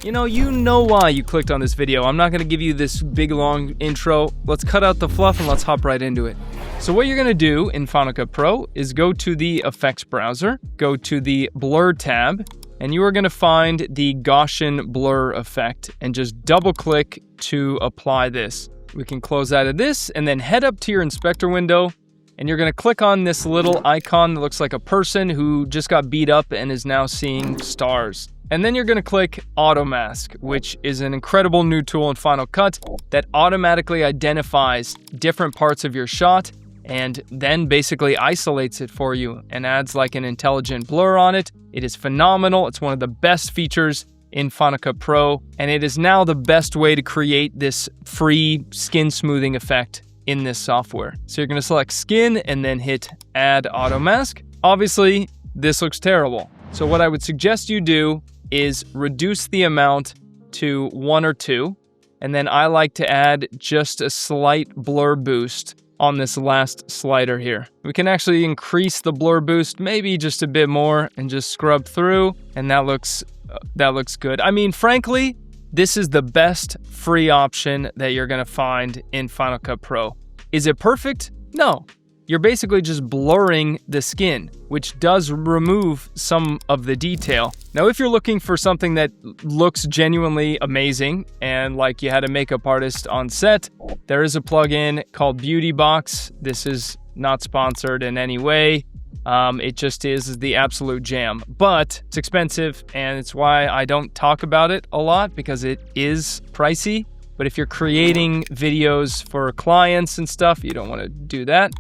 You know why you clicked on this video. I'm not gonna give you this big long intro. Let's cut out the fluff and let's hop right into it. So what you're gonna do in Final Cut Pro is go to the effects browser, go to the blur tab, and you are gonna find the Gaussian blur effect and just double click to apply this. We can close out of this and then head up to your inspector window, and you're gonna click on this little icon that looks like a person who just got beat up and is now seeing stars. And then you're gonna click Auto Mask, which is an incredible new tool in Final Cut that automatically identifies different parts of your shot and then basically isolates it for you and adds like an intelligent blur on it. It is phenomenal. It's one of the best features in Final Cut Pro, and it is now the best way to create this free skin smoothing effect in this software. So you're gonna select skin and then hit Add Auto Mask. Obviously, this looks terrible. So what I would suggest you do is reduce the amount to 1 or 2, and then I like to add just a slight blur boost on this last slider here. We can actually increase the blur boost maybe just a bit more and just scrub through, and that looks good. I mean, frankly, this is the best free option that you're gonna find in Final Cut Pro. Is it perfect? No. You're basically just blurring the skin, which does remove some of the detail. Now, if you're looking for something that looks genuinely amazing and like you had a makeup artist on set, there is a plugin called Beauty Box. This is not sponsored in any way. It just is the absolute jam, but it's expensive, and it's why I don't talk about it a lot because it is pricey. But if you're creating videos for clients and stuff, you don't want to do that.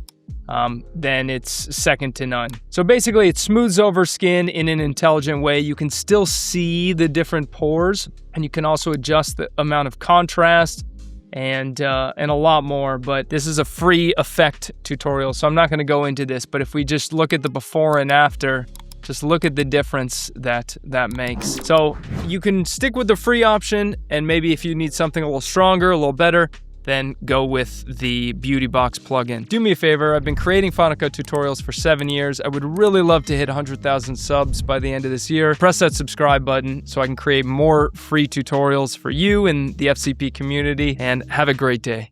Then it's second to none. So basically it smooths over skin in an intelligent way. You can still see the different pores, and you can also adjust the amount of contrast and a lot more, but this is a free effect tutorial, so I'm not gonna go into this, but if we just look at the before and after, just look at the difference that makes. So you can stick with the free option, and maybe if you need something a little stronger, a little better, then go with the Beauty Box plugin. Do me a favor, I've been creating Final Cut tutorials for 7 years. I would really love to hit 100,000 subs by the end of this year. Press that subscribe button so I can create more free tutorials for you and the FCP community, and have a great day.